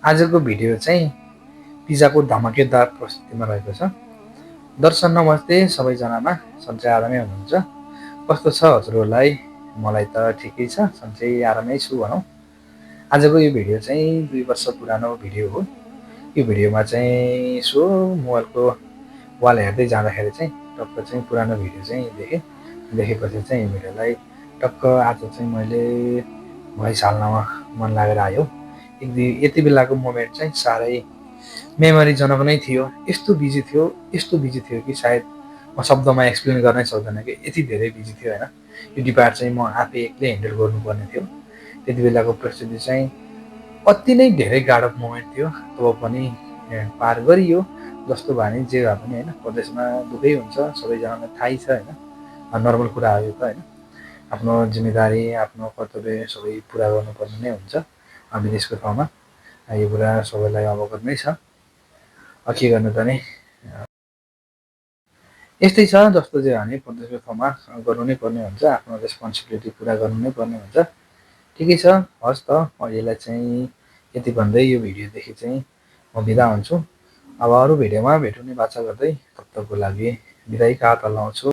आजको भिडियो चाहिँ पिज्जाको धमाकेदार प्रस्तुतिमा रहेको छ। दर्शक नमस्ते सबैजनामा, सन्चै आरामै हुनुहुन्छ? कस्तो छ हजुरहरूलाई? मलाई त ठिकै छ, सन्चै आरामै छु भनौँ। आजको यो भिडियो चाहिँ 2 वर्ष पुरानो भिडियो हो। यो भिडियोमा चाहिँ यसो मोबाइलको वाल हेर्दै जाँदाखेरि चाहिँ टक्क चाहिँ पुरानो भिडियो चाहिँ देखेपछि चाहिँ यो भिडियोलाई टक्क आज चाहिँ मैले भोइस हाल्नमा मन लागेर आयो। यति बेलाको मोमेन्ट चाहिँ साह्रै मेमोरिजनक नै थियो। यस्तो बिजी थियो कि सायद म शब्दमा एक्सप्लेन गर्नै सक्दैन कि यति धेरै बिजी थियो होइन। यो डिपार्ट चाहिँ म आफै एक्लै ह्यान्डल गर्नुपर्ने थियो। त्यति बेलाको परिस्थिति चाहिँ अति नै धेरै गाह्रो मोमेन्ट थियो। तब पनि पार गरियो। जस्तो भए नि जे भए पनि होइन, परदेशमा दुःखै हुन्छ, सबैजनालाई थाहै छ होइन। नर्मल कुरा हो यो त होइन। आफ्नो जिम्मेदारी, आफ्नो कर्तव्य सबै पुरा गर्नुपर्ने नै हुन्छ विदेशको ठाउँमा। यो कुरा सबैलाई अवगत नै छ। के गर्नु त नि, यस्तै छ। जस्तो चाहिँ हामी परदेशको ठाउँमा गर्नु नै पर्ने हुन्छ, आफ्नो रेस्पोन्सिबिलिटी पुरा गर्नु नै पर्ने हुन्छ। ठिकै छ, हस् त अहिलेलाई चाहिँ यति भन्दै यो भिडियोदेखि चाहिँ म बिदा हुन्छु। अब अरू भिडियोमा भेटुने बाचा गर्दै तब तकको लागि बिदाईका हात हल्लाउँछु।